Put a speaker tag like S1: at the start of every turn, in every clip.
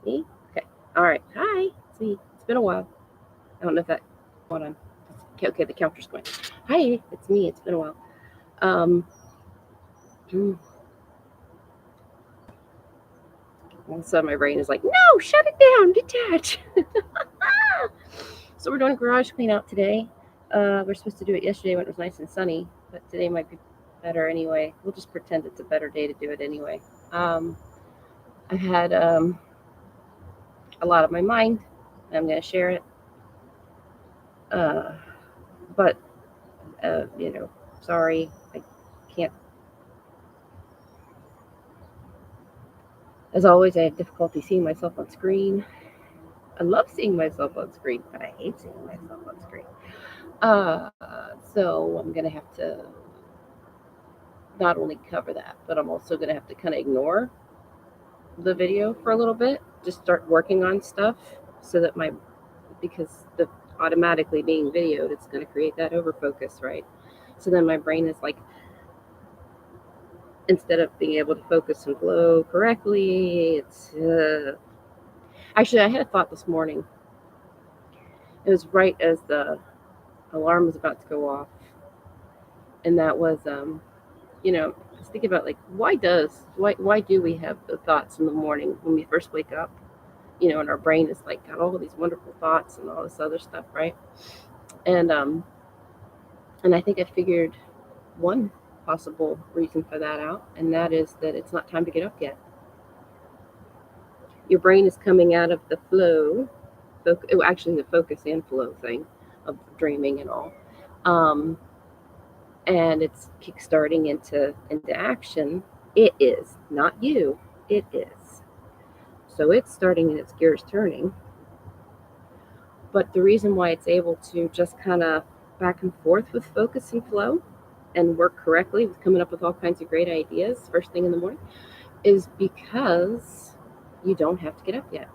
S1: Me? Okay. All right. Hi. It's me. It's been a while. I don't know if that. Hold on. Okay, the counter's going. Hi. It's me. It's been a while. Um. All of a sudden, my brain is like, no, shut it down, detach. So we're doing a garage clean out today. We're supposed to do it yesterday when it was nice and sunny, but today might be better anyway. We'll just pretend it's a better day to do it anyway. Um, I had a lot on my mind, and I'm going to share it. Uh, but sorry, I can't. As always, I have difficulty seeing myself on screen. I love seeing myself on screen, but I hate seeing myself on screen. So I'm gonna have to not only cover that, but I'm also gonna have to kind of ignore the video for a little bit. Just start working on stuff so that because the automatically being videoed, it's gonna create that overfocus, right? So then my brain is like, instead of being able to focus and flow correctly, it's actually I had a thought this morning. It was right as the alarm was about to go off, and that was just think about like why do we have the thoughts in the morning when we first wake up, and our brain is like got all these wonderful thoughts and all this other stuff, right? And I think I figured one possible reason for that out, and that is that it's not time to get up yet. Your brain is coming out of the flow, actually the focus and flow thing of dreaming and all, and it's kickstarting into action. It is not you. It is. So it's starting and its gears turning. But the reason why it's able to just kind of back and forth with focus and flow and work correctly with coming up with all kinds of great ideas first thing in the morning is because you don't have to get up yet.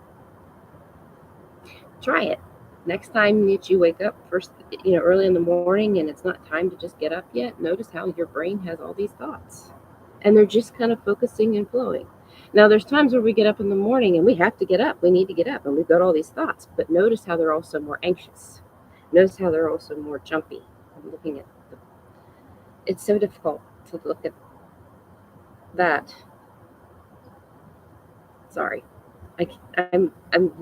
S1: Try it. Next time that you wake up first, early in the morning and it's not time to just get up yet, notice how your brain has all these thoughts. And they're just kind of focusing and flowing. Now, there's times where we get up in the morning and we have to get up. We need to get up, and we've got all these thoughts. But notice how they're also more anxious. Notice how they're also more jumpy. I'm looking at it's so difficult to look at that. Sorry. I'm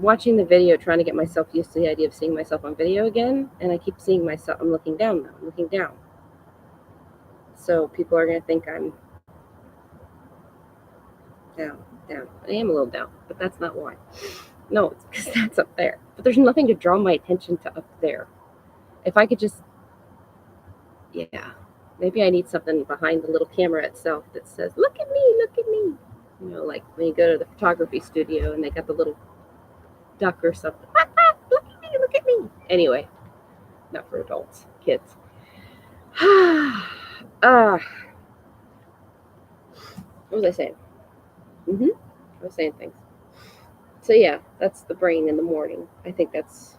S1: watching the video trying to get myself used to the idea of seeing myself on video again, and I keep seeing myself. I'm looking down now. I'm looking down. So people are going to think I'm down. I am a little down, but that's not why. No, it's because that's up there. But there's nothing to draw my attention to up there. If I could just, yeah, maybe I need something behind the little camera itself that says, look at me, look at me. Like when you go to the photography studio and they got the little duck or something. Look at me, look at me. Anyway, not for adults, kids. What was I saying? I was saying things. So yeah, that's the brain in the morning. I think that's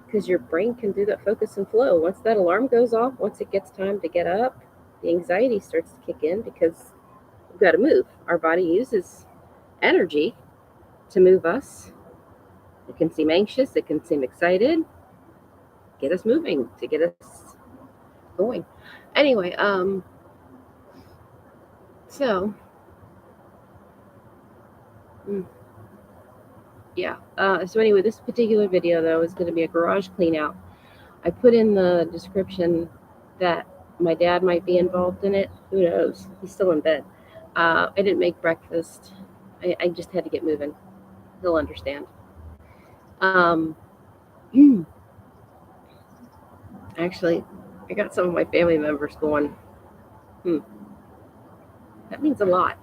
S1: because your brain can do that focus and flow. Once that alarm goes off, once it gets time to get up, the anxiety starts to kick in because we've got to move. Our body uses energy to move us. It can seem anxious, it can seem excited, get us moving, to get us going. Anyway, so yeah. So anyway, this particular video though is going to be a garage clean out. I put in the description that my dad might be involved in it. Who knows? He's still in bed. I didn't make breakfast. I just had to get moving. He'll understand. Actually, I got some of my family members going, that means a lot.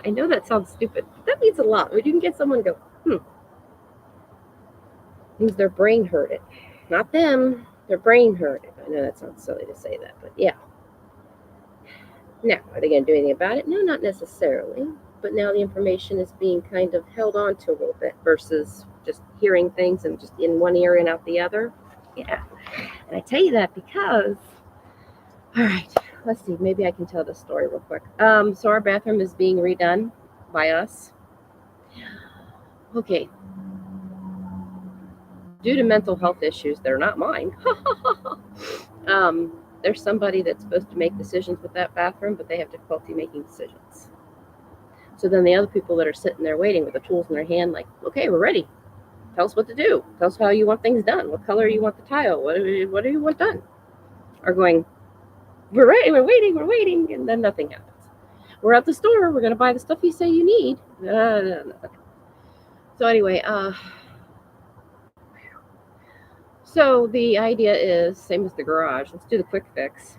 S1: I know that sounds stupid, but that means a lot. When you can get someone to go, means their brain heard it. Not them, their brain heard it. I know that sounds silly to say that, but yeah. Now, are they going to do anything about it? No, not necessarily. But now the information is being kind of held on to a little bit versus just hearing things and just in one ear and out the other. Yeah. And I tell you that because, all right, let's see, maybe I can tell this story real quick. So our bathroom is being redone. by us. Okay. Due to mental health issues, they're not mine. There's somebody that's supposed to make decisions with that bathroom, but they have difficulty making decisions. So then the other people that are sitting there waiting with the tools in their hand, like, okay, we're ready. Tell us what to do. Tell us how you want things done. What color you want the tile. What do you want done? Are going, we're ready, we're waiting, and then nothing happens. We're at the store. We're going to buy the stuff you say you need. So anyway, so the idea is same as the garage. Let's do the quick fix,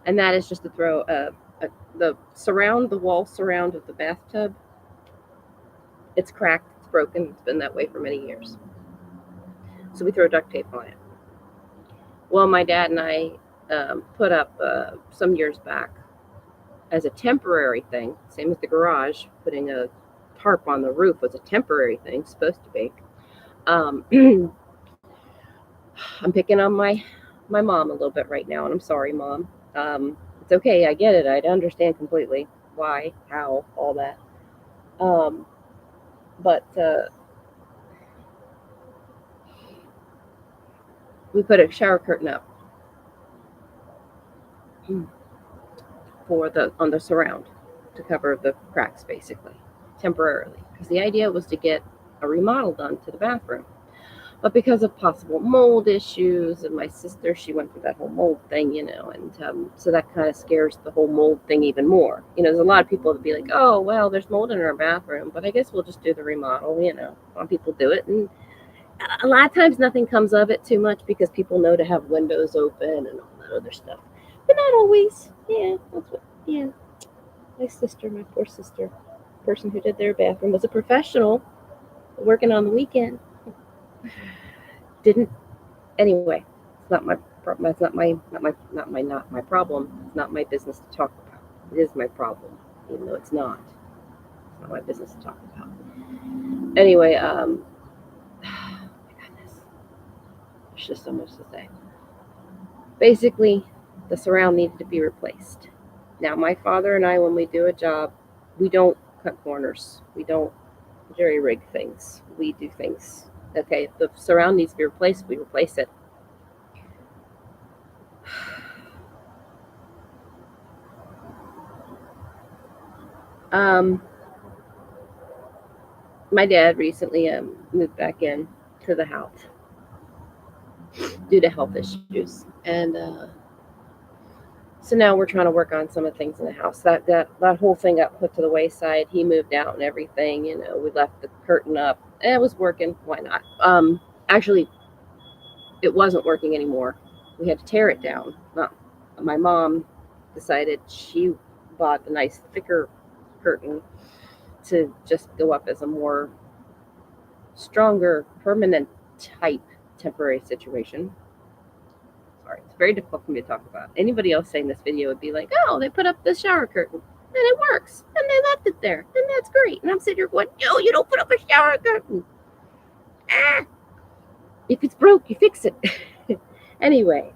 S1: and that is just to throw the wall surround of the bathtub. It's cracked. It's broken. It's been that way for many years. So we throw duct tape on it. Well, my dad and I put up some years back as a temporary thing, same as the garage. Putting a tarp on the roof was a temporary thing, supposed to be. I'm picking on my mom a little bit right now, and I'm sorry, Mom. It's okay. I get it. I understand completely why, how, all that. But we put a shower curtain up on the surround to cover the cracks, basically, temporarily, because the idea was to get a remodel done to the bathroom. But because of possible mold issues, and my sister, she went through that whole mold thing, and so that kind of scares the whole mold thing even more. There's a lot of people that be like, oh, well, there's mold in our bathroom, but I guess we'll just do the remodel, A lot of people do it, and a lot of times nothing comes of it too much because people know to have windows open and all that other stuff. But not always. Yeah, my sister, my poor sister, the person who did their bathroom was a professional working on the weekend. Didn't anyway. It's not my problem. That's not my problem. It's not my business to talk about. It is my problem, even though it's not. It's not my business to talk about. Anyway, my goodness, there's just so much to say. Basically, the surround needed to be replaced. Now, my father and I, when we do a job, we don't cut corners. We don't jury rig things. We do things. Okay, if the surround needs to be replaced, we replace it. My dad recently moved back in to the house due to health issues, and so now we're trying to work on some of the things in the house. That whole thing got put to the wayside. He moved out and everything. We left the curtain up, and it was working. Why not? Actually, it wasn't working anymore. We had to tear it down. My mom decided she bought the nice thicker curtain to just go up as a more stronger, permanent type temporary situation. Sorry, it's very difficult for me to talk about. Anybody else saying this video would be like, oh, they put up the shower curtain and it works and they left it there and that's great. And I'm sitting here going, no, you don't put up a shower curtain. If it's broke, you fix it. Anyway,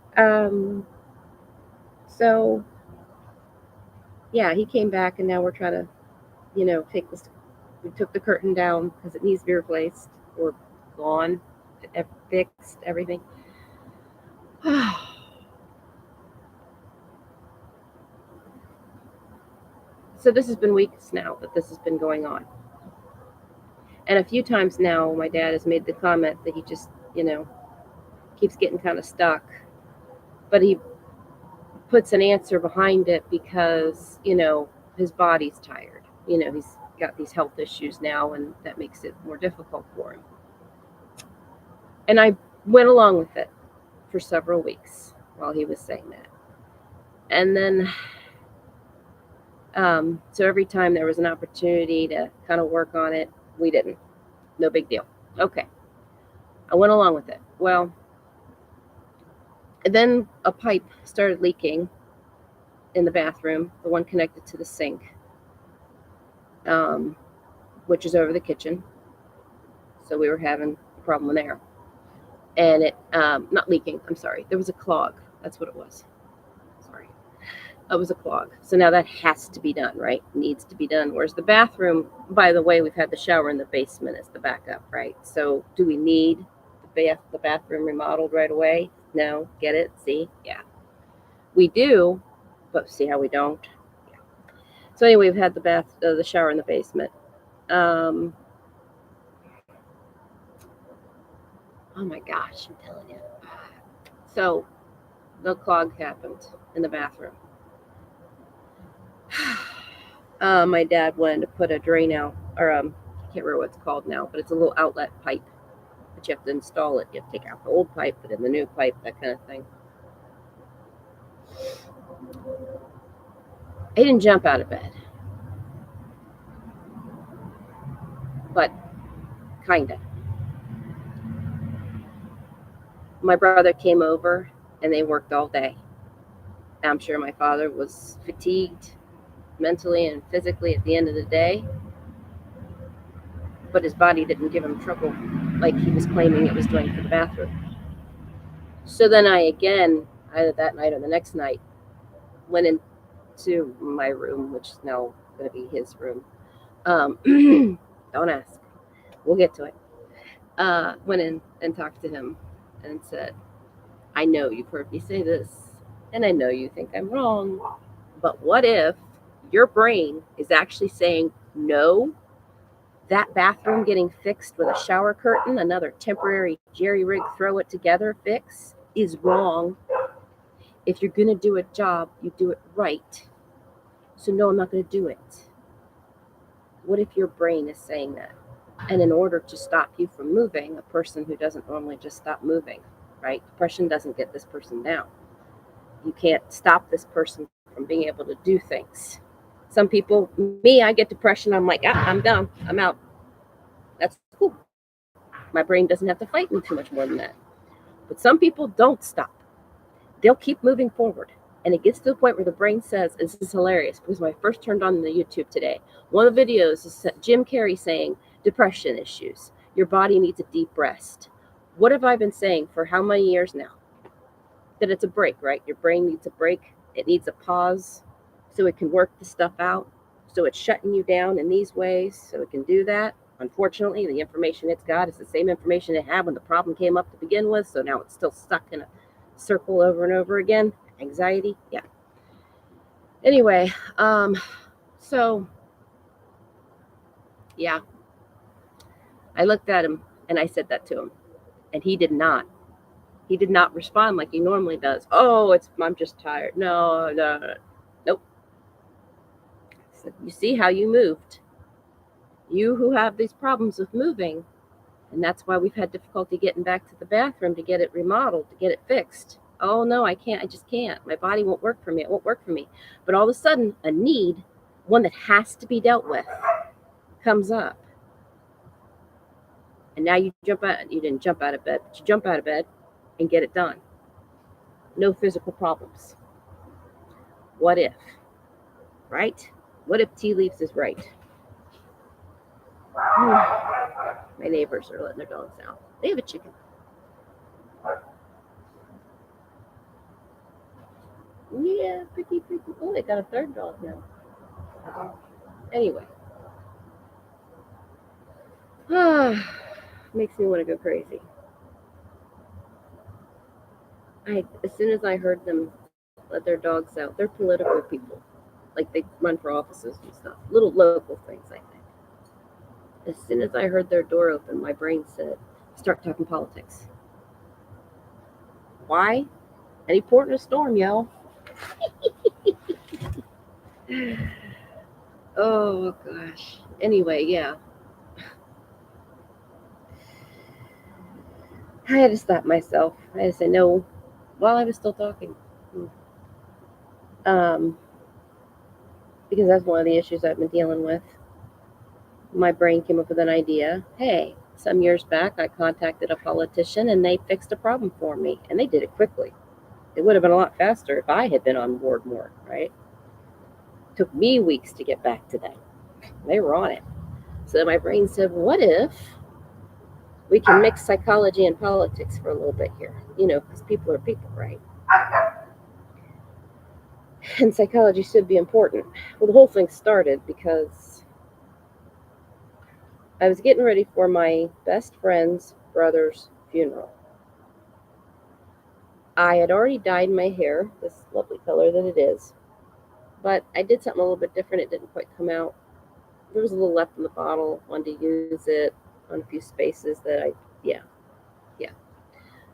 S1: so yeah, he came back and now we're trying to, take this. We took the curtain down because it needs to be replaced or gone, fixed, everything. So this has been weeks now that this has been going on. And a few times now, my dad has made the comment that he just, keeps getting kind of stuck. But he puts an answer behind it because, his body's tired. He's got these health issues now, and that makes it more difficult for him. And I went along with it for several weeks while he was saying that. And then, so every time there was an opportunity to kind of work on it, we didn't. No big deal. Okay. I went along with it. Well, and then a pipe started leaking in the bathroom, the one connected to the sink, which is over the kitchen. So we were having a problem there. And it, not leaking, I'm sorry. There was a clog. That's what it was. Sorry. It was a clog. So now that has to be done, right? Needs to be done. Whereas the bathroom, by the way, we've had the shower in the basement as the backup, right? So do we need the bathroom remodeled right away? No. Get it? See? Yeah. We do, but see how we don't? Yeah. So anyway, we've had the shower in the basement. Um, oh my gosh, I'm telling you. So the clog happened in the bathroom. My dad wanted to put a drain out, or I can't remember what it's called now, but it's a little outlet pipe. But you have to install it. You have to take out the old pipe, put in the new pipe, that kind of thing. He didn't jump out of bed, but kinda. My brother came over, and they worked all day. I'm sure my father was fatigued mentally and physically at the end of the day, but his body didn't give him trouble like he was claiming it was doing for the bathroom. So then I again, either that night or the next night, went into my room, which is now going to be his room. Don't ask. We'll get to it. Went in and talked to him and said, I know you've heard me say this, and I know you think I'm wrong, but what if your brain is actually saying, no, that bathroom getting fixed with a shower curtain, another temporary jerry-rig, throw it together fix, is wrong. If you're going to do a job, you do it right. So no, I'm not going to do it. What if your brain is saying that? And in order to stop you from moving, a person who doesn't normally just stop moving, right? Depression doesn't get this person down. You can't stop this person from being able to do things. Some people, me, I get depression. I'm like, I'm done. I'm out. That's cool. My brain doesn't have to fight me too much more than that. But some people don't stop. They'll keep moving forward. And it gets to the point where the brain says, this is hilarious, because when I first turned on the YouTube today, one of the videos is Jim Carrey saying, depression issues. Your body needs a deep rest. What have I been saying for how many years now? That it's a break, right? Your brain needs a break. It needs a pause so it can work the stuff out. So it's shutting you down in these ways so it can do that. Unfortunately, the information it's got is the same information it had when the problem came up to begin with. So now it's still stuck in a circle over and over again. Anxiety, yeah. Anyway, so yeah, I looked at him and I said that to him, and he did not respond like he normally does. Oh, I'm just tired. No, nope. I said, you see how you moved. You who have these problems with moving, and that's why we've had difficulty getting back to the bathroom to get it remodeled, to get it fixed. Oh no, I can't. I just can't. My body won't work for me. It won't work for me. But all of a sudden, a need, one that has to be dealt with, comes up. And now you didn't jump out of bed, but you jump out of bed and get it done. No physical problems. What if? Right? What if tea leaves is right? My neighbors are letting their dogs out. They have a chicken. Yeah, pretty. Oh, they got a third dog now. Anyway. Makes me want to go crazy. As soon as I heard them let their dogs out, they're political people. Like they run for offices and stuff. Little local things, I think. As soon as I heard their door open, my brain said, start talking politics. Why? Any port in a storm, yo. Oh, gosh. Anyway, yeah. I had to stop myself. I had to say no while I was still talking. Because that's one of the issues I've been dealing with. My brain came up with an idea. Hey, some years back, I contacted a politician and they fixed a problem for me. And they did it quickly. It would have been a lot faster if I had been on board more, right? It took me weeks to get back to them. They were on it. So my brain said, what if we can mix psychology and politics for a little bit here? You know, because people are people, right? And psychology should be important. Well, the whole thing started because I was getting ready for my best friend's brother's funeral. I had already dyed my hair, this lovely color that it is, but I did something a little bit different. It didn't quite come out. There was a little left in the bottle. Wanted to use it on a few spaces that yeah.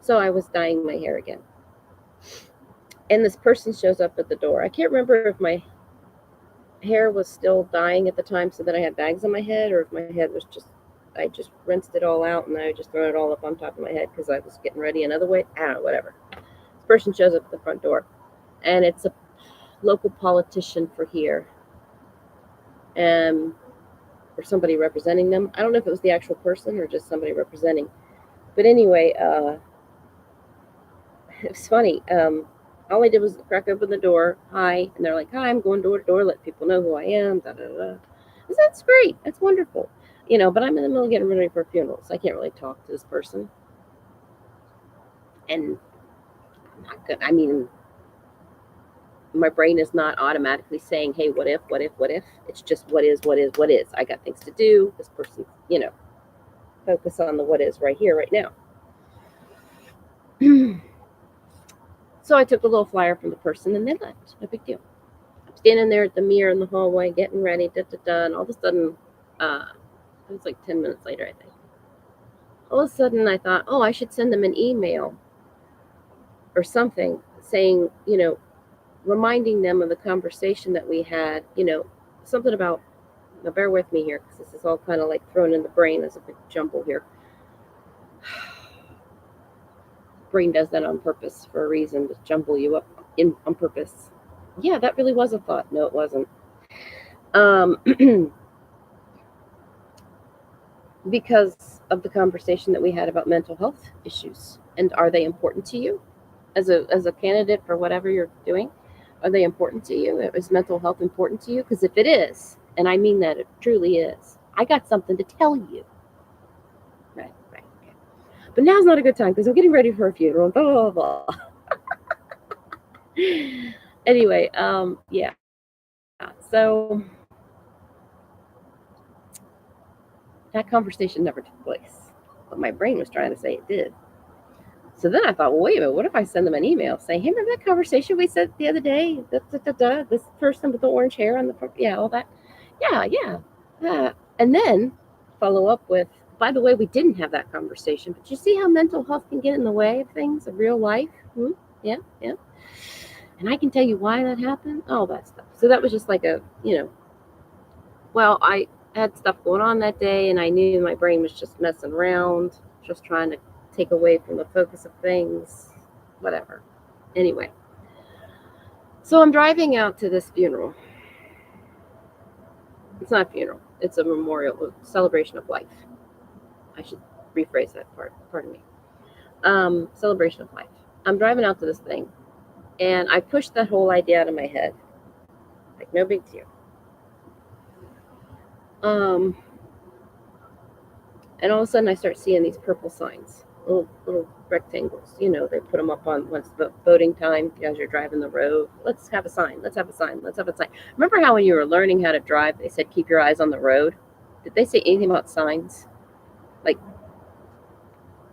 S1: So I was dyeing my hair again. And this person shows up at the door. I can't remember if my hair was still dyeing at the time so that I had bags on my head, or if my head was just, I just rinsed it all out and I just thrown it all up on top of my head because I was getting ready another way. I don't know, whatever. This person shows up at the front door, and it's a local politician for here, um, or somebody representing them. I don't know if it was the actual person or just somebody representing. But anyway, it was funny. All I did was crack open the door, hi, and they're like, "Hi, I'm going door to door, let people know who I am." Da da da. That's great. That's wonderful. But I'm in the middle of getting ready for a funeral, so I can't really talk to this person. And I'm not good. I mean, my brain is not automatically saying, "Hey, what if, what if, what if?" It's just what is, what is, what is. I got things to do. This person, focus on the what is right here, right now. So I took a little flyer from the person and they left. No big deal. I'm standing there at the mirror in the hallway, getting ready, and all of a sudden, it was like 10 minutes later, I think. All of a sudden, I thought, oh, I should send them an email or something saying, reminding them of the conversation that we had, something about, now bear with me here because this is all kind of like thrown in the brain as a big jumble here. Brain does that on purpose for a reason, to jumble you up on purpose. Yeah, that really was a thought. No, it wasn't. Because of the conversation that we had about mental health issues, and are they important to you as a candidate for whatever you're doing? Are they important to you? Is mental health important to you? Because if it is, and I mean that it truly is, I got something to tell you. Right, right. Okay. But now's not a good time because I'm getting ready for a funeral. Blah blah blah. Anyway, yeah. So that conversation never took place, but my brain was trying to say it did. So then I thought, well, wait a minute, what if I send them an email saying, hey, remember that conversation we said the other day? This person with the orange hair on the front, yeah, all that. Yeah, yeah. And then follow up with, by the way, we didn't have that conversation, but you see how mental health can get in the way of things, of real life? Yeah, yeah. And I can tell you why that happened, all that stuff. So that was just like well, I had stuff going on that day, and I knew my brain was just messing around, just trying to take away from the focus of things, whatever. Anyway, so I'm driving out to this funeral. It's not a funeral, it's a memorial, a celebration of life. I should rephrase that part, pardon me. Celebration of life. I'm driving out to this thing, and I pushed that whole idea out of my head. Like, no big deal. And all of a sudden I start seeing these purple signs, little rectangles. They put them up on once the voting time as you're driving the road. Let's have a sign. Let's have a sign. Let's have a sign. Remember how when you were learning how to drive, they said keep your eyes on the road? Did they say anything about signs? Like,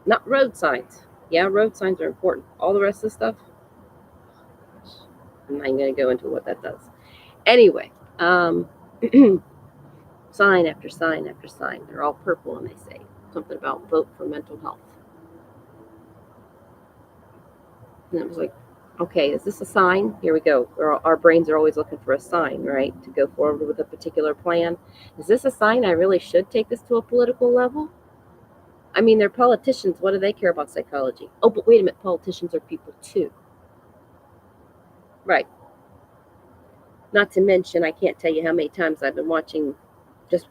S1: not road signs. Yeah, road signs are important. All the rest of the stuff, I'm not going to go into what that does. Anyway, sign after sign after sign. They're all purple, and they say something about vote for mental health. And it was like, okay, is this a sign? Here we go. Our brains are always looking for a sign, right, to go forward with a particular plan. Is this a sign I really should take this to a political level? I mean, they're politicians. What do they care about psychology? Oh, but wait a minute. Politicians are people too. Right. Not to mention, I can't tell you how many times I've been watching, just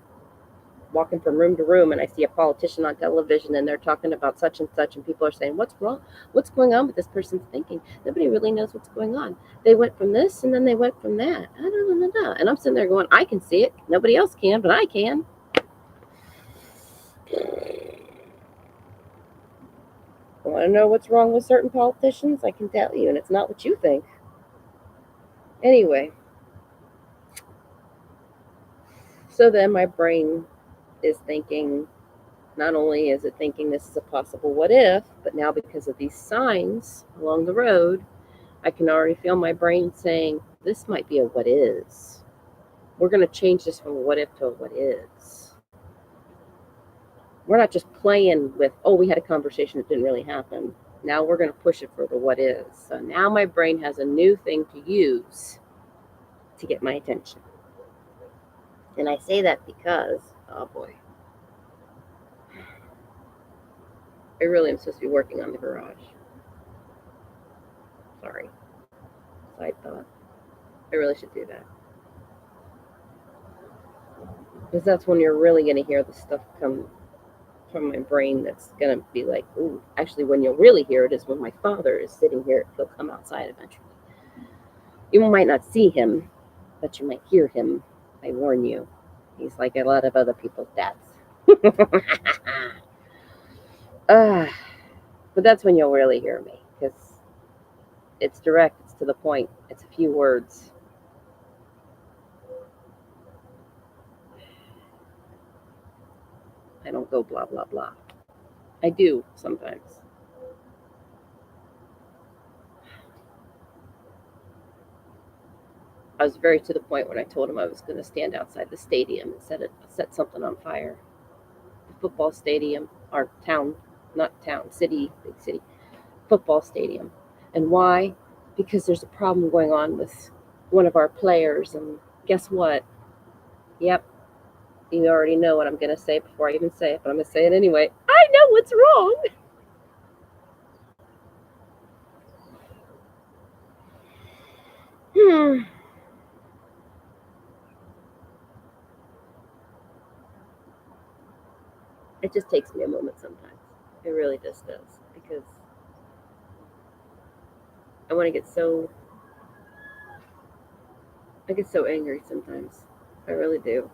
S1: walking from room to room, and I see a politician on television and they're talking about such and such, and people are saying, what's wrong? What's going on with this person's thinking? Nobody really knows what's going on. They went from this and then they went from that. And I'm sitting there going, I can see it. Nobody else can, but I can. Want to know what's wrong with certain politicians? I can tell you, and it's not what you think. Anyway, so then my brain is thinking, not only is it thinking this is a possible what if, but now because of these signs along the road, I can already feel my brain saying, this might be a what is. We're going to change this from a what if to a what is. We're not just playing with, oh, we had a conversation that didn't really happen. Now we're going to push it for the what is. So now my brain has a new thing to use to get my attention. And I say that because, oh boy, I really am supposed to be working on the garage. Sorry. Side thought. I really should do that. Because that's when you're really going to hear the stuff come from my brain that's going to be like, ooh, actually, when you'll really hear it is when my father is sitting here. He'll come outside eventually. You might not see him, but you might hear him. I warn you. He's like a lot of other people's dads. But that's when you'll really hear me, because it's direct, it's to the point, it's a few words. I don't go blah, blah, blah. I do sometimes. I was very to the point when I told him I was going to stand outside the stadium and set something on fire. The football stadium, our town, not town, city, big city, football stadium. And why? Because there's a problem going on with one of our players. And guess what? Yep, you already know what I'm going to say before I even say it, but I'm going to say it anyway. I know what's wrong. It just takes me a moment sometimes. It really just does. Because I want to I get so angry sometimes. I really do.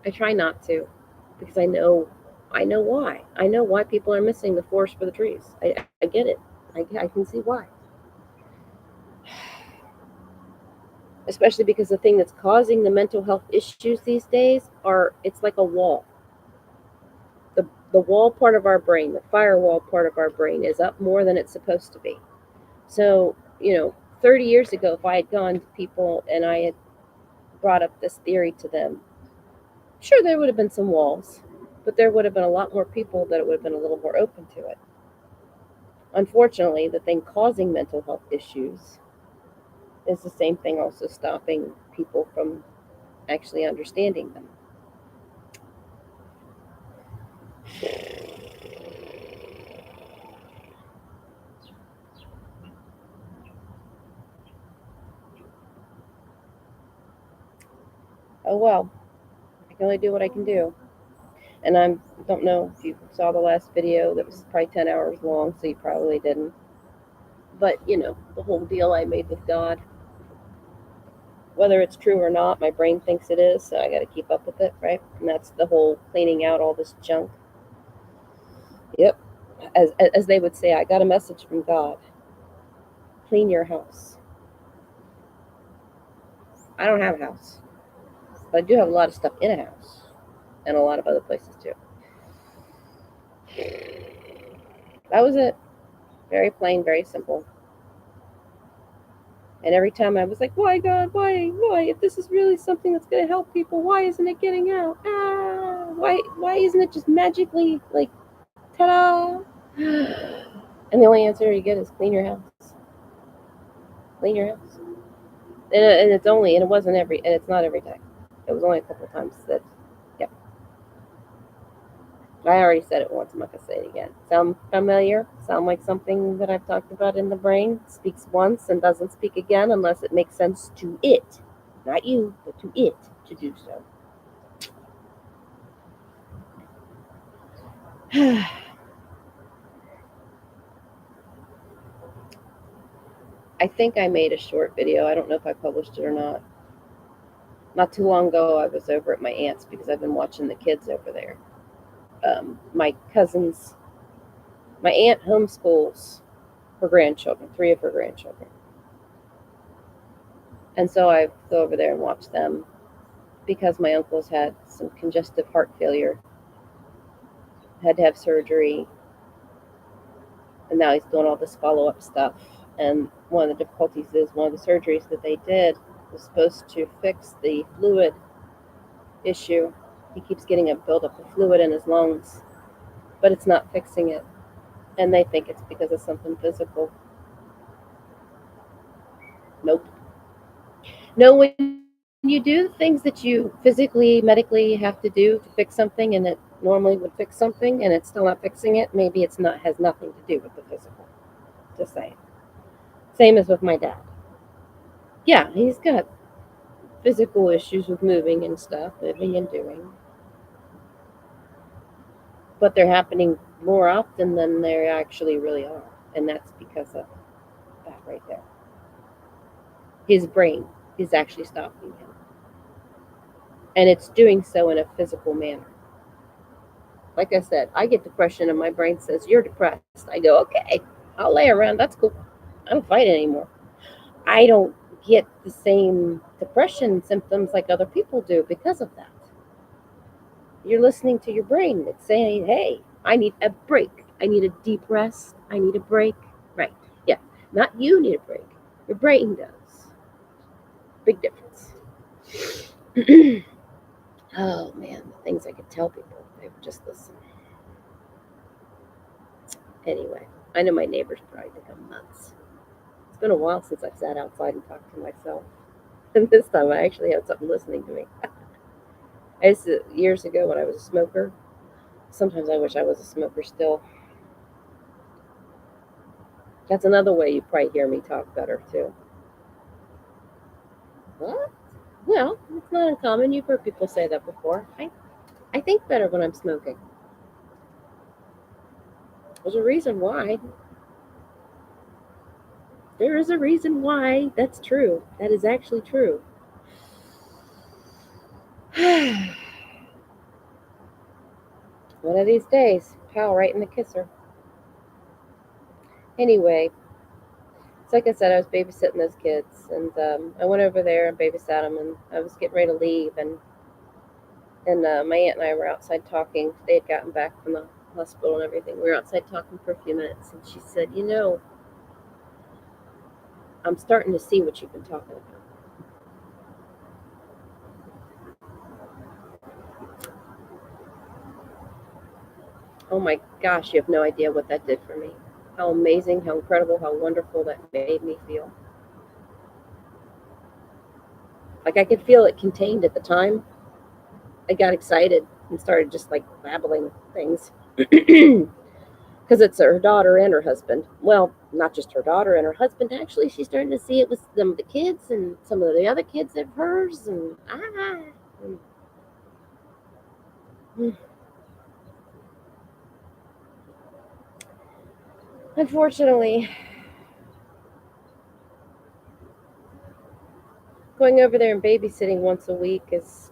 S1: I try not to, because I know why. I know why people are missing the forest for the trees. I get it. I can see why. Especially because the thing that's causing the mental health issues these days it's like a wall. The wall part of our brain, the firewall part of our brain, is up more than it's supposed to be. So, 30 years ago, if I had gone to people and I had brought up this theory to them, sure, there would have been some walls, but there would have been a lot more people that it would have been a little more open to it. Unfortunately, the thing causing mental health issues is the same thing also stopping people from actually understanding them. Oh well, I can only do what I can do. And I don't know if you saw the last video that was probably 10 hours long, so you probably didn't. But, the whole deal I made with God, whether it's true or not, my brain thinks it is, so I got to keep up with it, right? And that's the whole cleaning out all this junk. Yep. As they would say, I got a message from God. Clean your house. I don't have a house, but I do have a lot of stuff in a house and a lot of other places too. That was it. Very plain, very simple. And every time I was like, why, God? Why? If this is really something that's going to help people, why isn't it getting out? Why isn't it just magically, like, ta-da? And the only answer you get is clean your house. Clean your house. And it's not every day. It was only a couple of times that, yep. I already said it once. I'm not going to say it again. Sound familiar? Sound like something that I've talked about in the brain? Speaks once and doesn't speak again unless it makes sense to it. Not you, but to it to do so. I think I made a short video. I don't know if I published it or not. Not too long ago, I was over at my aunt's because I've been watching the kids over there. My aunt homeschools her grandchildren, 3 of her grandchildren. And so I go over there and watch them because my uncle's had some congestive heart failure, had to have surgery, and now he's doing all this follow up stuff. And one of the difficulties is one of the surgeries that they did was supposed to fix the fluid issue. He keeps getting a buildup of fluid in his lungs, but it's not fixing it. And they think it's because of something physical. Nope. No, when you do things that you physically, medically have to do to fix something, and it normally would fix something, and it's still not fixing it, maybe it's not has nothing to do with the physical. Just saying. Same as with my dad. Yeah, he's got physical issues with moving and stuff, moving and doing, but they're happening more often than they actually really are, and that's because of that right there. His brain is actually stopping him, and it's doing so in a physical manner. Like I said, I get depression and my brain says, "You're depressed." I go, "Okay, I'll lay around. That's cool. I don't fight anymore." I don't get the same depression symptoms like other people do because of that. You're listening to your brain. It's saying, "Hey, I need a break. I need a deep rest. I need a break." Right. Yeah. Not you need a break. Your brain does. Big difference. Oh man, the things I could tell people if they would just listen. Anyway, I know my neighbors probably think I'm nuts. It's been a while since I've sat outside and talked to myself. And this time I actually had something listening to me. I used to, years ago when I was a smoker, sometimes I wish I was a smoker still. That's another way you probably hear me talk better too. What? Well, it's not uncommon. You've heard people say that before. I think better when I'm smoking. There's a reason why. There is a reason why. That's true. That is actually true. One of these days, pal, right in the kisser. Anyway, so like I said, I was babysitting those kids, and I went over there and babysat them, and I was getting ready to leave, and my aunt and I were outside talking. They had gotten back from the hospital and everything. We were outside talking for a few minutes, and she said, I'm starting to see what you've been talking about. Oh my gosh, you have no idea what that did for me. How amazing, how incredible, how wonderful that made me feel. Like I could feel it contained at the time. I got excited and started just like babbling things. Because it's her daughter and her husband. Well, not just her daughter and her husband. Actually, she's starting to see it with some of the kids and some of the other kids of hers, and mm. Unfortunately, going over there and babysitting once a week has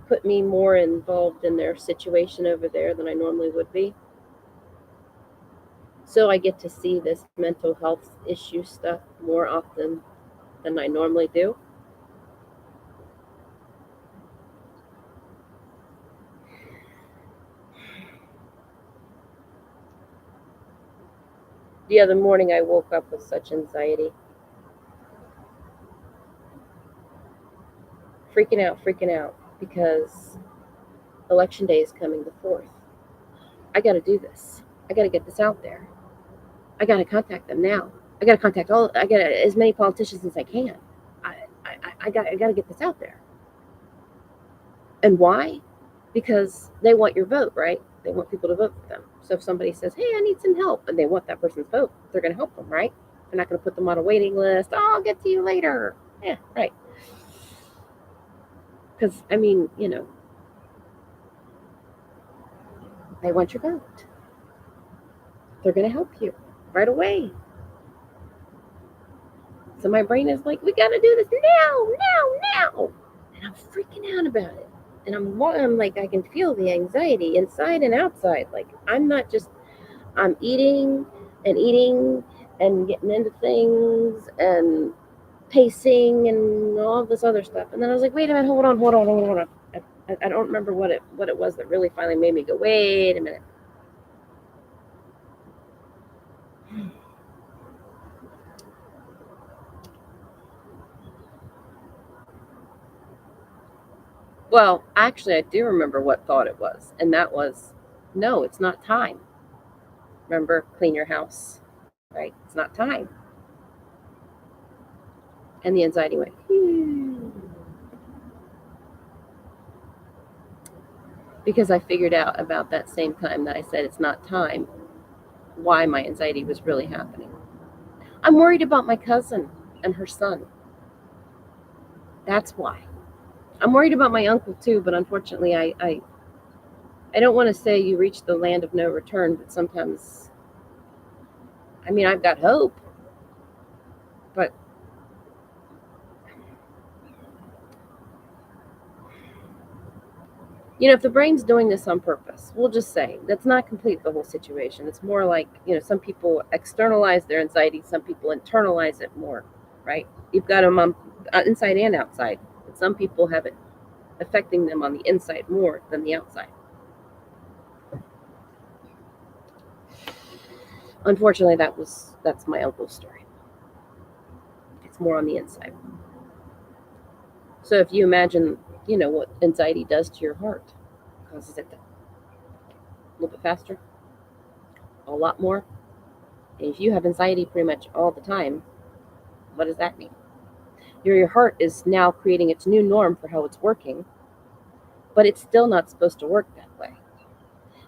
S1: put me more involved in their situation over there than I normally would be. So I get to see this mental health issue stuff more often than I normally do. The other morning, I woke up with such anxiety, freaking out, because election day is coming the 4th. I got to do this. I got to get this out there. I got to contact them now. I got to contact I got as many politicians as I can. I got to get this out there. And why? Because they want your vote, right? They want people to vote for them. So if somebody says, "Hey, I need some help," and they want that person's vote, they're going to help them, right? They're not going to put them on a waiting list. Oh, I'll get to you later. Yeah, right. Because they want your vote. They're going to help you right away. So my brain is like, "We got to do this now," and I'm freaking out about it. And I'm like, I can feel the anxiety inside and outside. Like I'm not just I'm eating and getting into things, and pacing and all this other stuff. And then I was like, wait a minute, hold on. I don't remember what it was that really finally made me go, wait a minute. Well, actually, I do remember what thought it was, and that was, no, it's not time. Remember, clean your house, right? It's not time. And the anxiety went, because I figured out about that same time that I said it's not time, why my anxiety was really happening. I'm worried about my cousin and her son. That's why. I'm worried about my uncle too, but unfortunately, I don't want to say you reach the land of no return, but sometimes, I mean, I've got hope, but if the brain's doing this on purpose, we'll just say that's not complete the whole situation. It's more like, some people externalize their anxiety, some people internalize it more, right? You've got them on inside and outside, but some people have it affecting them on the inside more than the outside. Unfortunately, that's my uncle's story. It's more on the inside. So if you imagine, what anxiety does to your heart, causes it to a little bit faster, a lot more. And if you have anxiety pretty much all the time, what does that mean? Your heart is now creating its new norm for how it's working, but it's still not supposed to work that way.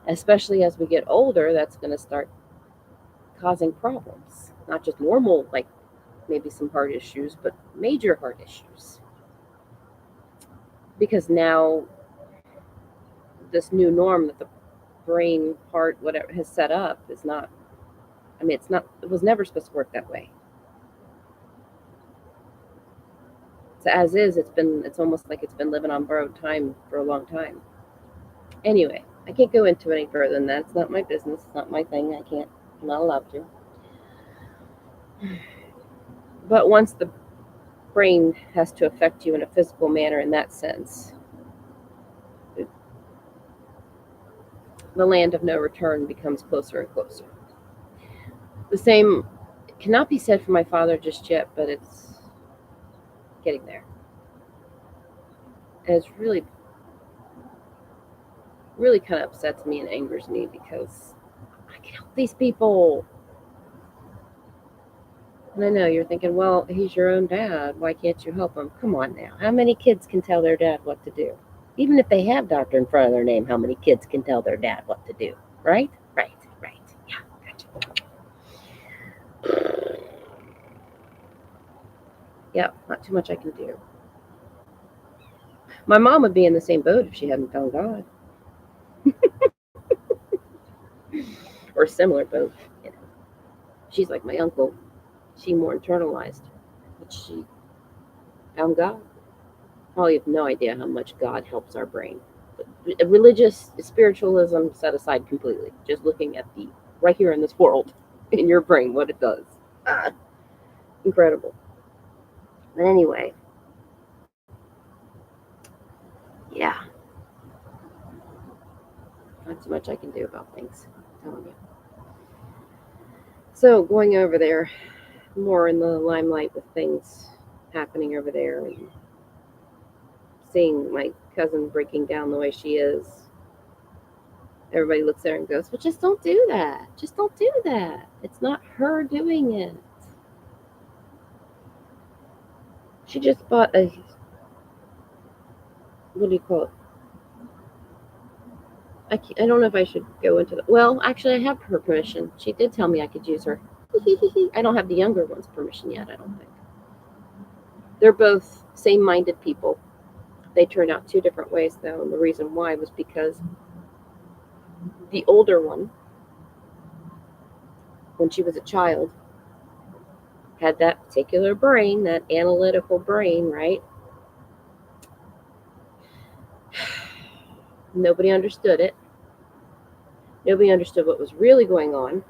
S1: Especially as we get older, that's going to start causing problems. Not just normal, like maybe some heart issues, but major heart issues. Because now this new norm that the brain, heart, whatever has set up is not, it was never supposed to work that way. So as is, it's almost like it's been living on borrowed time for a long time. Anyway, I can't go into it any further than that. It's not my business. It's not my thing. I'm not allowed to. But once the brain has to affect you in a physical manner in that sense, the land of no return becomes closer and closer. The same cannot be said for my father just yet, but it's getting there. And it's really, really kind of upsets me and angers me because I can help these people. And I know you're thinking, well, he's your own dad. Why can't you help him? Come on now. How many kids can tell their dad what to do? Even if they have doctor in front of their name, how many kids can tell their dad what to do? Right? Right. Yeah, gotcha. Yeah, not too much I can do. My mom would be in the same boat if she hadn't found God. Or similar boat. She's like my uncle. She more internalized. But she found God. Probably have no idea how much God helps our brain. But religious spiritualism set aside completely. Just looking at the right here in this world, in your brain, what it does. Incredible. But anyway, yeah, not too much I can do about things. I'm telling you. So going over there, more in the limelight with things happening over there, and seeing my cousin breaking down the way she is. Everybody looks there and goes, well, just don't do that. Just don't do that. It's not her doing it. She just bought a, what do you call it? I don't know if I should go into the, well, actually, I have her permission. She did tell me I could use her. I don't have the younger one's permission yet, I don't think. They're both same-minded people. They turned out two different ways, though, and the reason why was because the older one, when she was a child, had that particular brain, that analytical brain, right? Nobody understood it. Nobody understood what was really going on.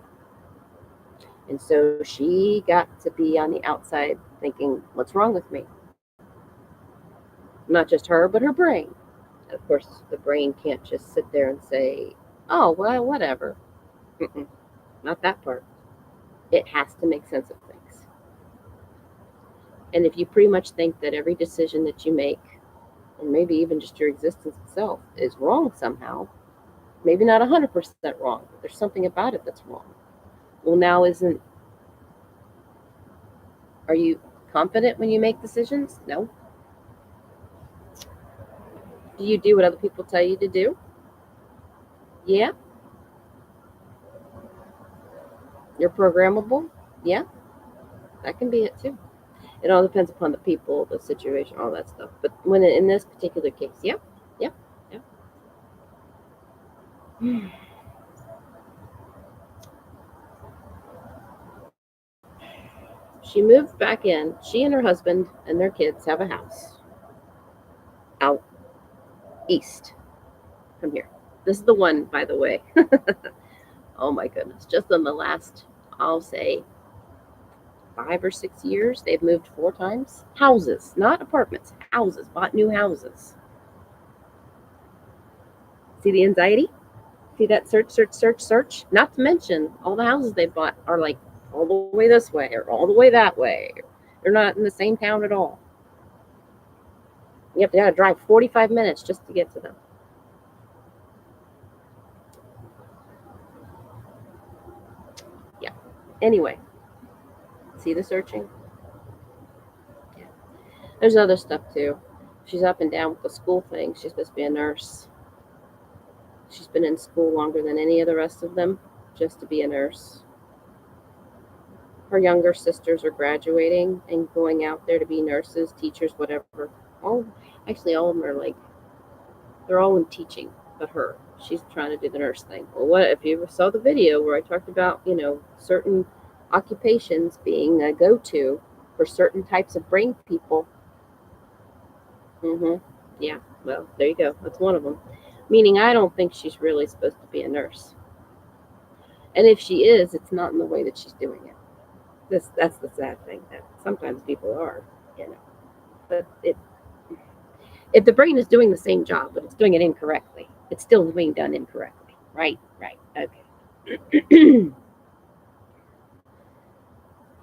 S1: And so she got to be on the outside thinking, what's wrong with me? Not just her, but her brain. Of course, the brain can't just sit there and say, oh, well, whatever. Mm-mm, not that part. It has to make sense of things. And if you pretty much think that every decision that you make, and maybe even just your existence itself, is wrong somehow, maybe not 100% wrong, but there's something about it that's wrong. Well, now are you confident when you make decisions? No. Do you do what other people tell you to do? Yeah. You're programmable? Yeah. That can be it too. It all depends upon the people, the situation, all that stuff. But when in this particular case, yeah, yeah, yeah. She moved back in. She and her husband and their kids have a house out east from here. This is the one, by the way. Oh my goodness. Just in the last, I'll say, 5 or 6 years, they've moved 4 times. Houses, not apartments, houses, bought new houses. See the anxiety? See that search, search, search, search? Not to mention, all the houses they bought are like all the way this way or all the way that way. They're not in the same town at all. You have to drive 45 minutes just to get to them. Yeah. Anyway, see the searching? Yeah. There's other stuff too. She's up and down with the school thing. She's supposed to be a nurse. She's been in school longer than any of the rest of them just to be a nurse. Her younger sisters are graduating and going out there to be nurses, teachers, whatever. All of them are like, they're all in teaching, but her. She's trying to do the nurse thing. Well, what if you saw the video where I talked about, certain occupations being a go-to for certain types of brain people? Mm-hmm. Yeah. Well, there you go. That's one of them. Meaning, I don't think she's really supposed to be a nurse. And if she is, it's not in the way that she's doing it. That's the sad thing, that sometimes people are, you know. But if the brain is doing the same job, but it's doing it incorrectly, it's still being done incorrectly. Right, right, okay.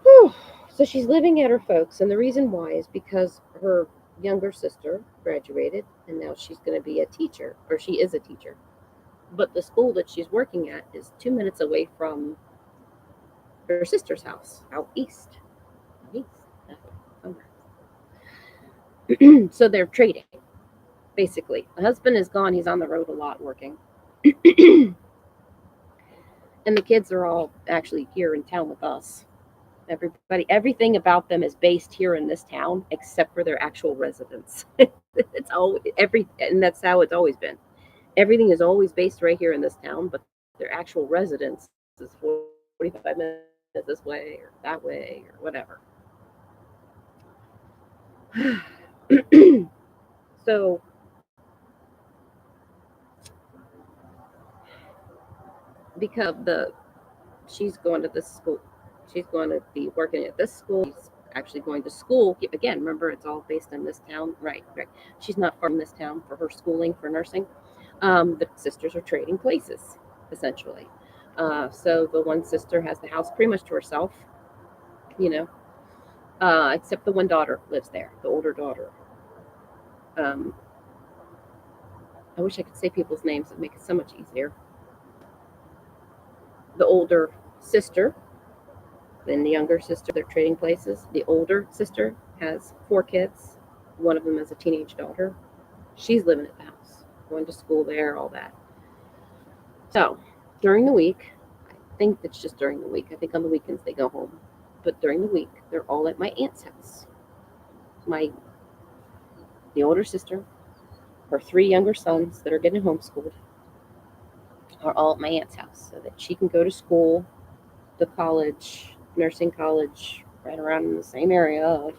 S1: Whew. So she's living at her folks, and the reason why is because her younger sister graduated, and now she's going to be a teacher, or she is a teacher. But the school that she's working at is 2 minutes away from her sister's house out east. East, somewhere. So they're trading, basically. The husband is gone; he's on the road a lot working. And the kids are all actually here in town with us. Everything about them is based here in this town, except for their actual residence. It's all and that's how it's always been. Everything is always based right here in this town, but their actual residence is 45 minutes this way or that way or whatever. So because she's going to this school, she's going to be working at this school. She's actually going to school again. Remember, it's all based in this town, right? Right. She's not from this town for her schooling for nursing. The sisters are trading places, essentially. So the one sister has the house pretty much to herself, you know, except the one daughter lives there, the older daughter. Um, I wish I could say people's names; it'd make it so much easier. The older sister, then the younger sister, they're trading places. The older sister has 4 kids. One of them is a teenage daughter. She's living at the house, going to school there, all that. So during the week, I think it's just during the week. I think on the weekends they go home. But during the week, they're all at my aunt's house. The older sister, her 3 younger sons that are getting homeschooled, are all at my aunt's house so that she can go to school, the college, nursing college, right around in the same area of.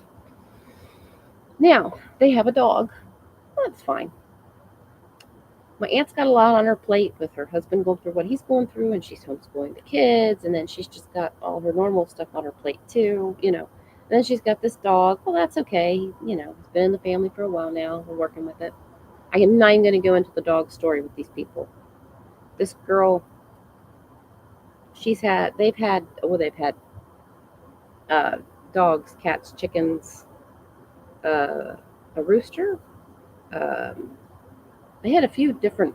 S1: Now, they have a dog. That's fine. My aunt's got a lot on her plate with her husband going through what he's going through, and she's homeschooling the kids, and then she's just got all her normal stuff on her plate too, And then she's got this dog. Well, that's okay. It's been in the family for a while now. We're working with it. I am not even going to go into the dog story with these people. This girl, they've had uh, dogs, cats, chickens, a rooster. Um, they had a few different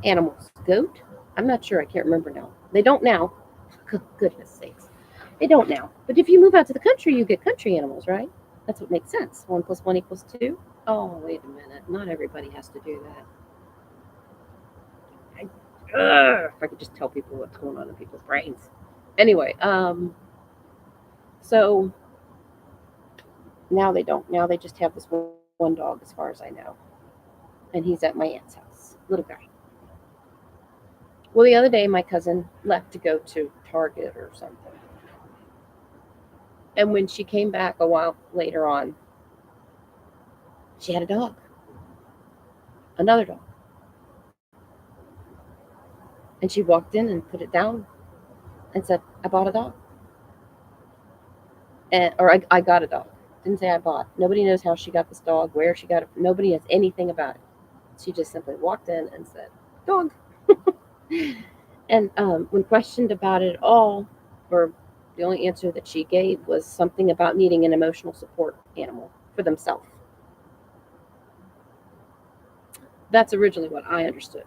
S1: animals. Goat? I'm not sure. I can't remember now. They don't now. Goodness sakes. They don't now. But if you move out to the country, you get country animals, right? That's what makes sense. 1 + 1 = 2. Oh, wait a minute. Not everybody has to do that. If I could just tell people what's going on in people's brains. Anyway, so now they don't. Now they just have this one dog, as far as I know. And he's at my aunt's house. Little guy. Well, the other day, my cousin left to go to Target or something. And when she came back a while later on, she had a dog, another dog. And she walked in and put it down and said, I bought a dog. Or I got a dog. Didn't say I bought. Nobody knows how she got this dog, where she got it. Nobody knows anything about it. She just simply walked in and said, dog. And when questioned about it at all, or the only answer that she gave was something about needing an emotional support animal for themselves. That's originally what I understood.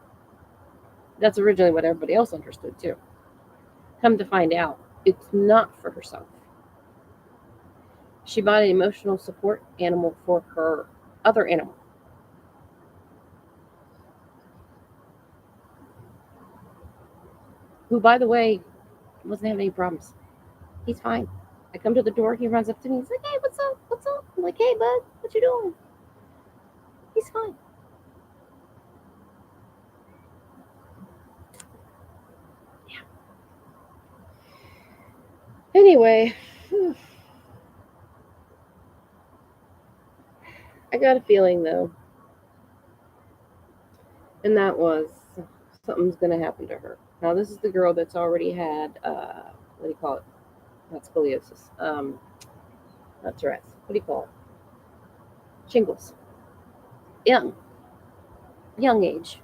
S1: That's originally what everybody else understood too. Come to find out, it's not for herself. She bought an emotional support animal for her other animal, who, by the way, wasn't having any problems. He's fine. I come to the door, he runs up to me, he's like, hey, what's up? What's up? I'm like, hey, bud, what you doing? He's fine. Yeah. Anyway, I got a feeling though, and that was something's going to happen to her. Now, this is the girl that's already had, what do you call it? Not scoliosis. Not Tourette's. What do you call it? Shingles. Young, young age.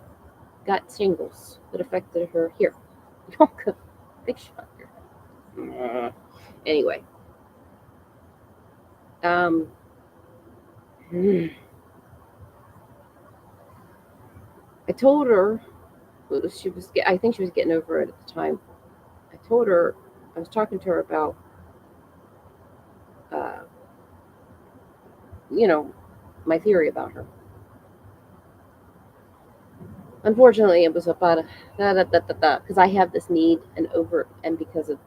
S1: Got shingles that affected her here. Big shot here. Anyway, um, I told her she was. I think she was getting over it at the time. I told her I was talking to her about, uh, you know, my theory about her. Unfortunately, it was about because I have this need and because of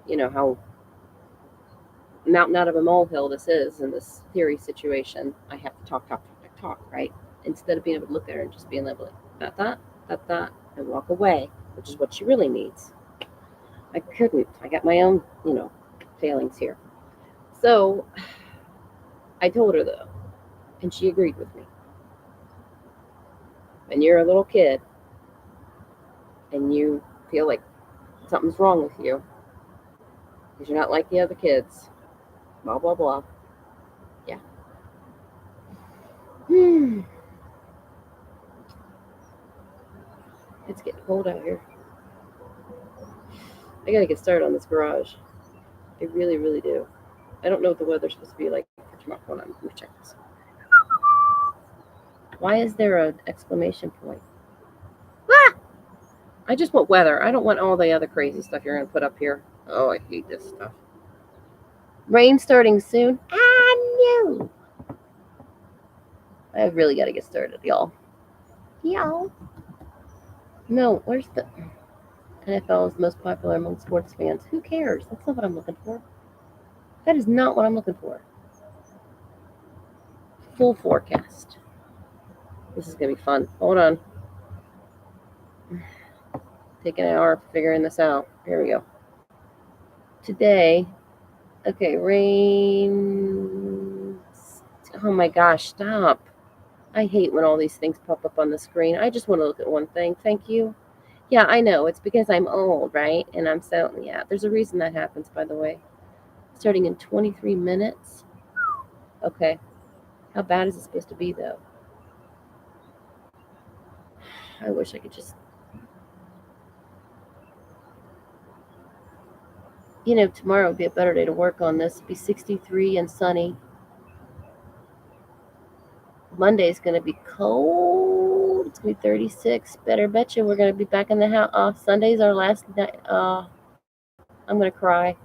S1: how mountain out of a molehill this is in this theory situation. I have to talk, right? Instead of being able to look at her and just being able to that, and walk away, which is what she really needs. I couldn't. I got my own, failings here. So I told her though, and she agreed with me. When you're a little kid and you feel like something's wrong with you because you're not like the other kids, blah blah blah. Yeah. It's getting cold out here. I gotta get started on this garage. I really, really do. I don't know what the weather's supposed to be like for tomorrow. Hold on, let me check this. Why is there an exclamation point? Ah! I just want weather. I don't want all the other crazy stuff you're gonna put up here. Oh, I hate this stuff. Rain starting soon. No. I really gotta get started, y'all. Y'all. No, where's the NFL is most popular among sports fans? Who cares? That's not what I'm looking for. That is not what I'm looking for. Full forecast. This is gonna be fun. Hold on. Take an hour figuring this out. Here we go. Today, okay, rain. Oh my gosh, stop. I hate when all these things pop up on the screen. I just want to look at one thing. Thank you. Yeah, I know. It's because I'm old, right? And I'm so, yeah, there's a reason that happens, by the way. Starting in 23 minutes. Okay. How bad is it supposed to be, though? I wish I could just, tomorrow would be a better day to work on this. It'd be 63 and sunny. Monday's going to be cold. It's going to be 36. Better bet you we're going to be back in the house. Sunday's our last night. I'm going to cry.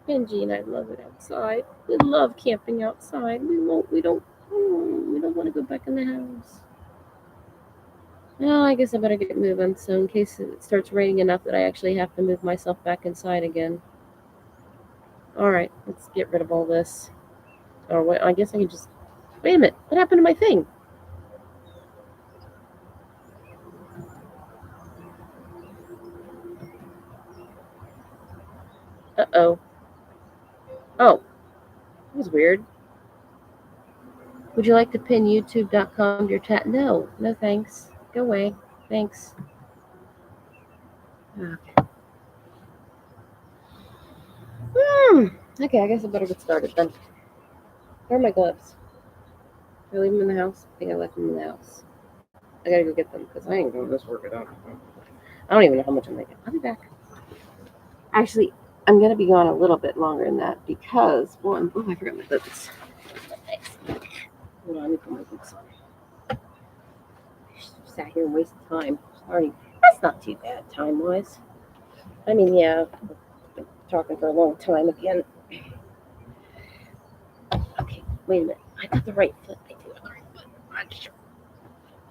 S1: Benji and I love it outside. We love camping outside. We don't want to go back in the house. Well, I guess I better get moving. So in case it starts raining enough that I actually have to move myself back inside again. All right, let's get rid of all this. Or wait, I guess I can just. Wait a minute. What happened to my thing? Uh-oh. Oh, that was weird. Would you like to pin youtube.com to your chat? No, no thanks. Go away. Thanks. Okay. Okay, I guess I better get started then. Where are my gloves? Did I leave them in the house? I think I left them in the house. I gotta go get them because I ain't doing this work without them. I don't even know how much I'm making. I'll be back. Actually, I'm gonna be gone a little bit longer than that because one, oh, I forgot my boots. Hold on, let me put my boots on. I sat here and wasted time. Sorry. That's not too bad time wise. I mean, yeah, I've been talking for a long time again. Okay, wait a minute. I got the right foot. I do have the right foot. I'm sure.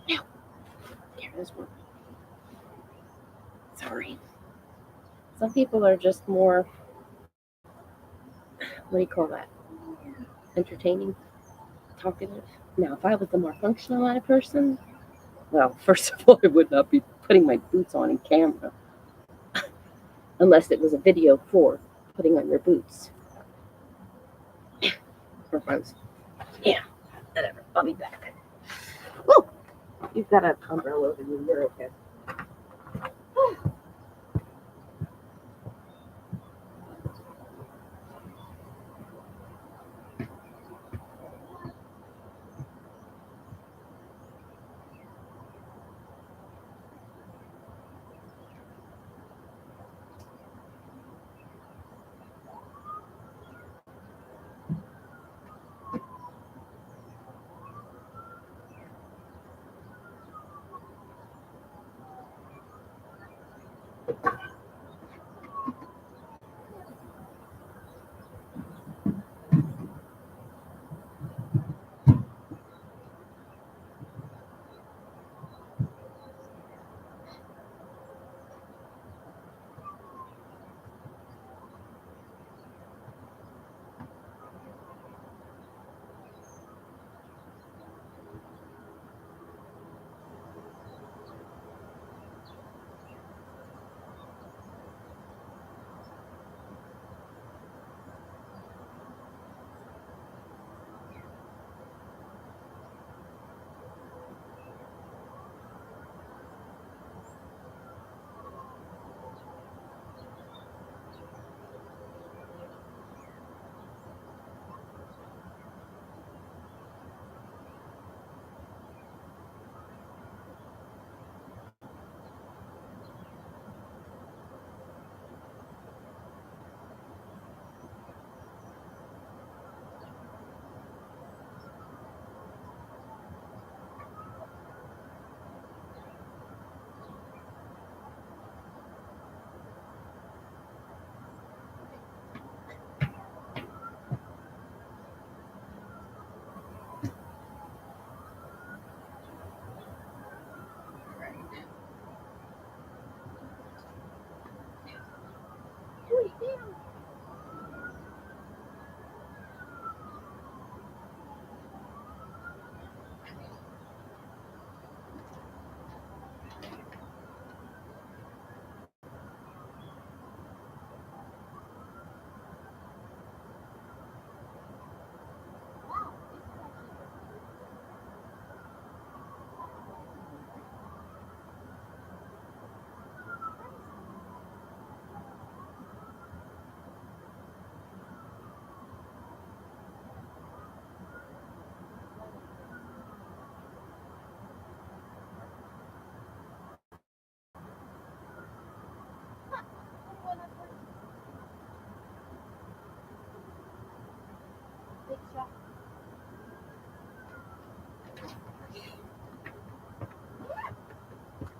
S1: No. There's one. Sorry. Some people are just more, what do you call that? Entertaining, talkative. Now, if I was the more functional kind of person, well, first of all, I would not be putting my boots on in camera unless it was a video for putting on your boots. Or if I was, yeah, whatever. I'll be back. Woo! You've got an umbrella over you. You're okay.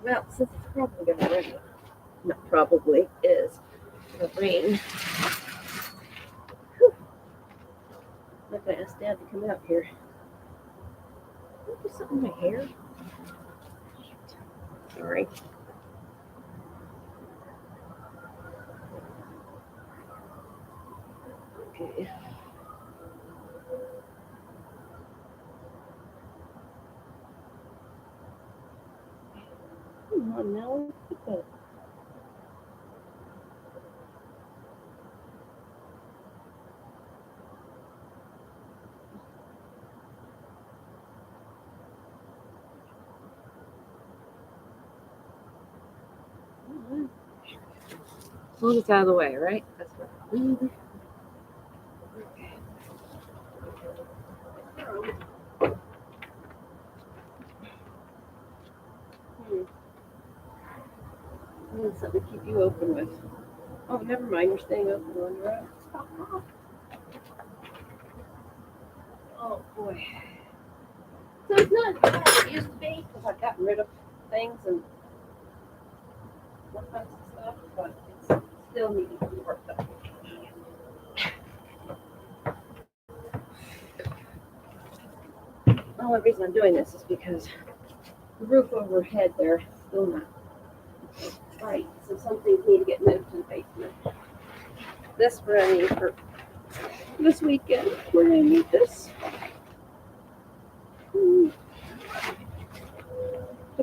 S1: Well, since it's probably going to rain, not probably, is going to rain. Whew. I'm going to ask Dad to come out here. Can I do something with my hair? Sorry. Okay. Come on now, look at that. As long as it's out of the way, right? That's what. Okay. I need something to keep you open with. Oh, never mind. You're staying open on your own. Oh boy. So it's not as bad as it used to be because I've gotten rid of things and all kinds of stuff, but it's still needing to be worked on. The only reason I'm doing this is because the roof overhead there is still not right. So some things need to get moved to the basement. This we're gonna need for this weekend. We're gonna need this. To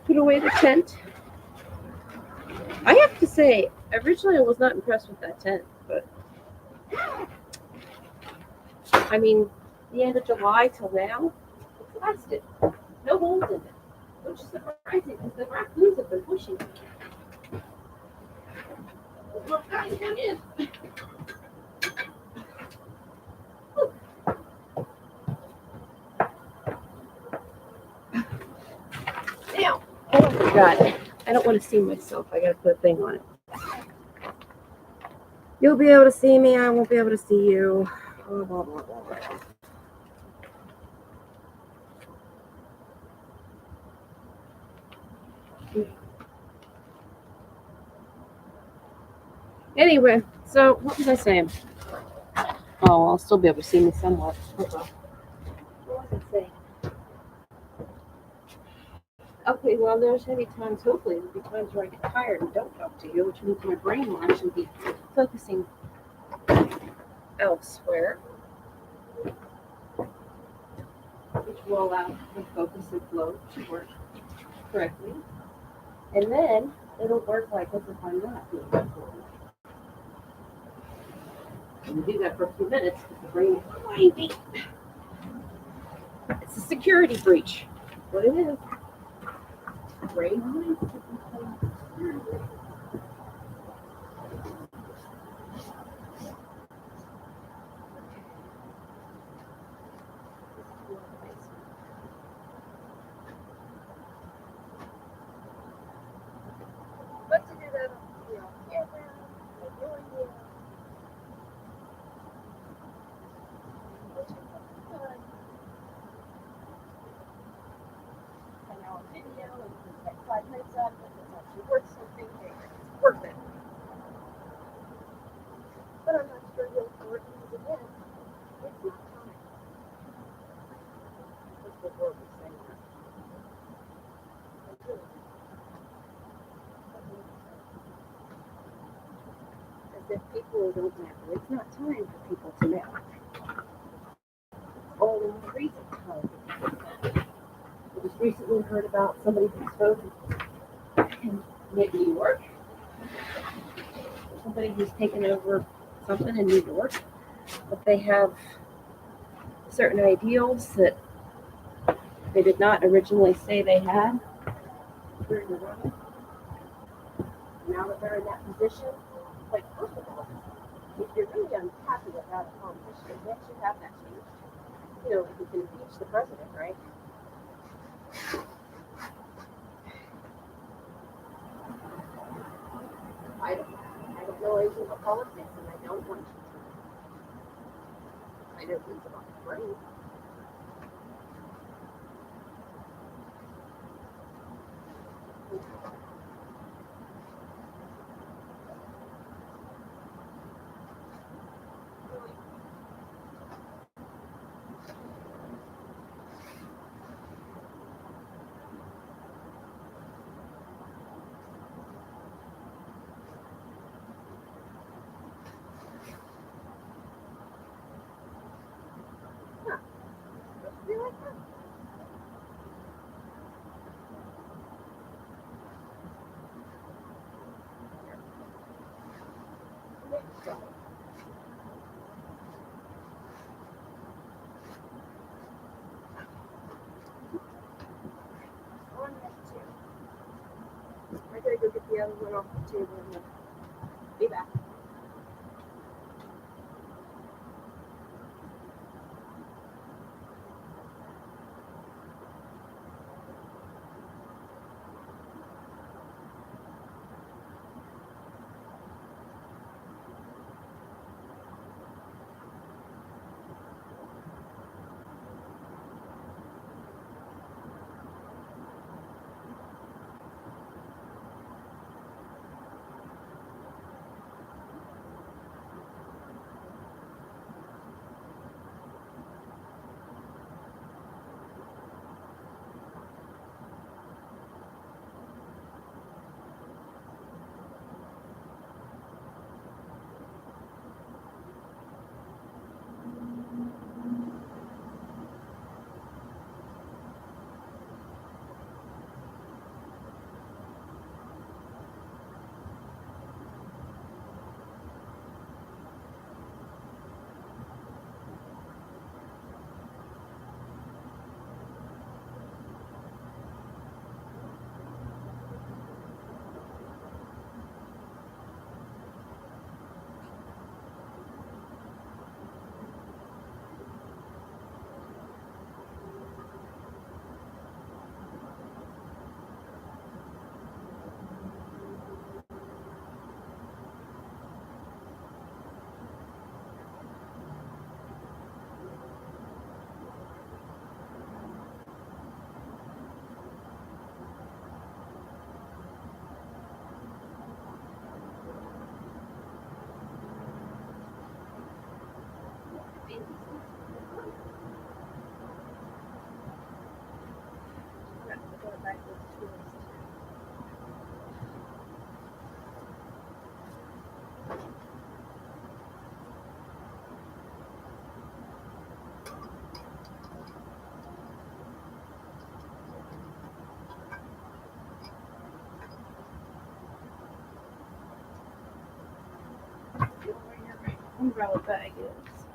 S1: put away the tent. I have to say, originally I was not impressed with that tent, but I mean, the end of July till now, it's lasted. No holes in it, which is surprising because the raccoons have been pushing it. Look, guys, come in. Now, oh, I forgot. I don't want to see myself. I gotta put a thing on it. You'll be able to see me. I won't be able to see you. Blah, blah, blah, blah, blah. Anyway, so what was I saying? Oh, I'll still be able to see me somewhat. Okay. What was I saying? Okay, well, there's going to be times, hopefully, there'll be times where I get tired and don't talk to you, which means my brain will actually be focusing elsewhere, which will allow the focus and flow to work correctly. And then it'll work like this if I'm not doing that for you. And we do that for a few minutes because the brain is winding. It's a security breach. What it is. Brain winds. But to do that, you know, camera, doing it. And now a video, and you can get 5 minutes out of it, it's actually worth something, it's worth it. But I'm not sure you'll for it because again, it's not time. That's the word we're saying that. As if people don't matter. It's not time for people to matter. All the more reason time for people to matter. I just recently heard about somebody who spoke in New York. Somebody who's taken over something in New York, but they have certain ideals that they did not originally say they had during the run. Now that they're in that position, like, first of all, if you're really unhappy about a politician, that should have that changed. You know, like you can impeach the president, right? I don't know anything about politics, and I don't want to. I I didn't lose it on the brain. Huh. Supposed to be like that. On this too. I gotta go get the other one off the table and be back. Umbrella bag is.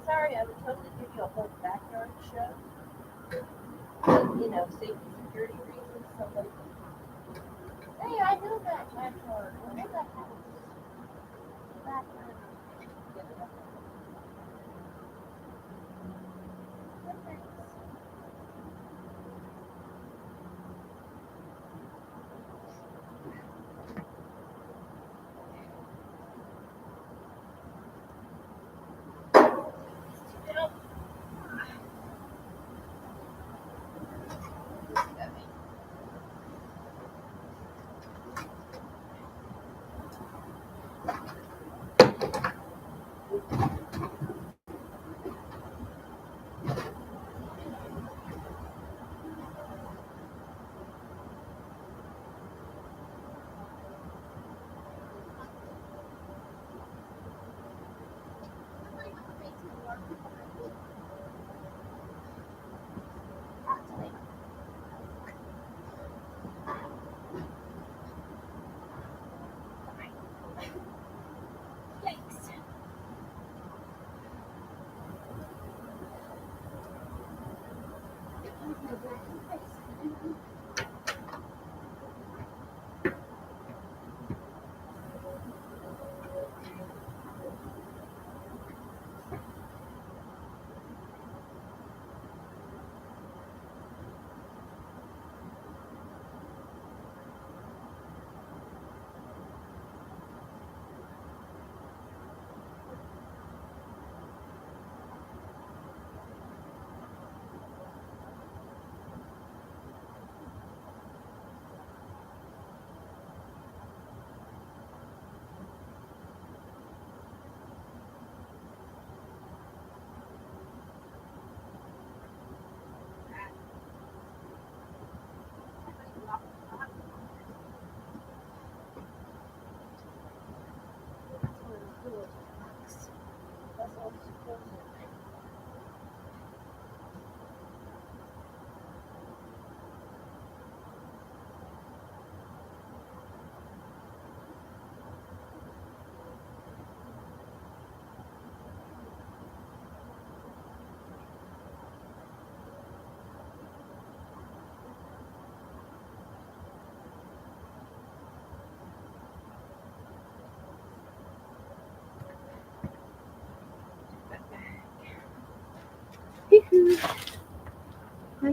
S1: Sorry, I would totally give you a whole backyard show. But, safety, security reasons, somebody. Hey, I know that backyard. I know that house. Backyard. Okay.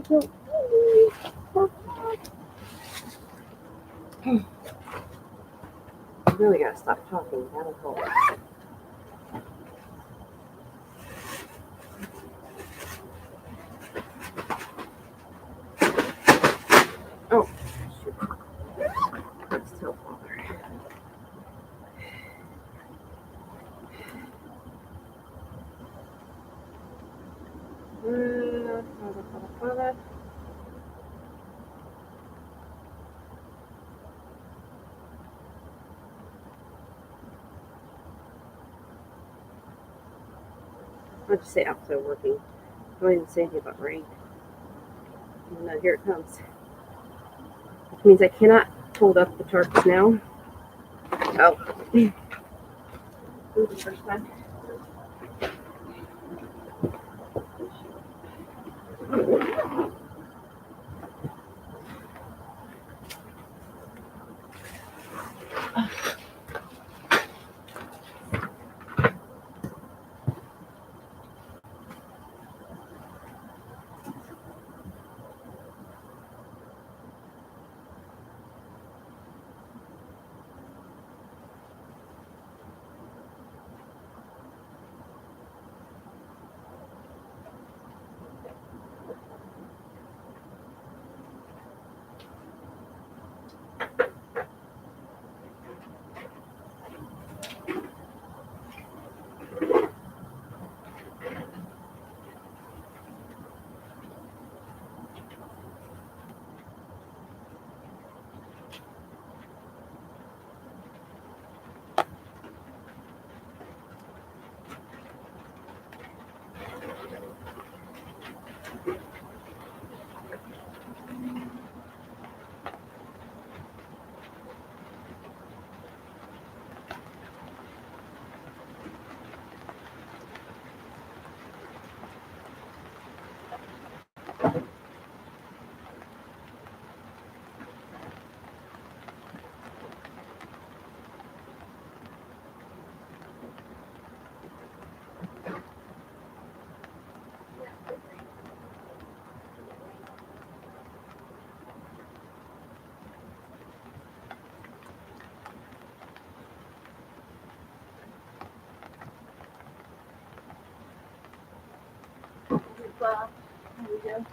S1: don't. I really gotta stop talking. That'll help. Oh, shoot. Let's tell Father. Father. I'll just say outside working. I don't even say anything about rain. No, here it comes. Which means I cannot hold up the tarps now. Oh. Ooh, the first time. There we go.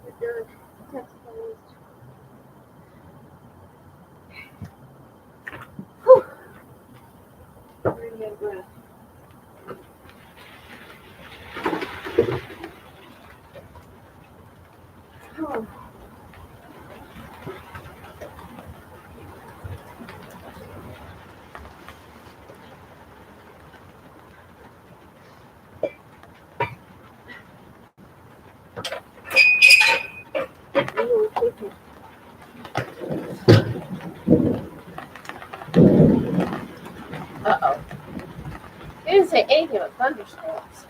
S1: You're good. Text closed. Whew. Bring in breath. Oh. Uh-oh. It didn't say anything about thunderstorms.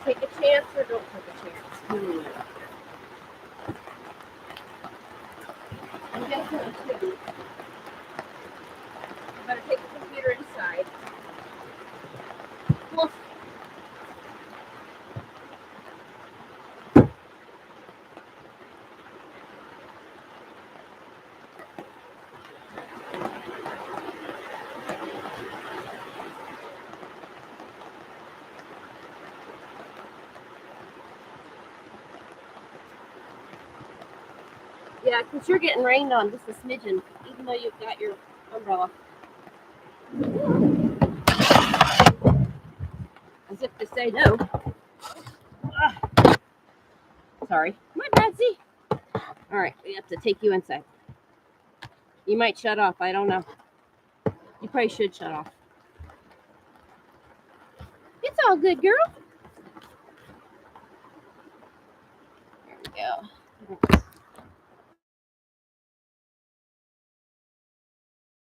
S1: Take a chance or don't take a chance? I'm guessing it's 2. You better take a computer inside. Well, yeah, because you're getting rained on just a smidgen, even though you've got your umbrella. As if to say no. Sorry. My Betsy. All right, we have to take you inside. You might shut off. I don't know. You probably should shut off. It's all good, girl. There we go.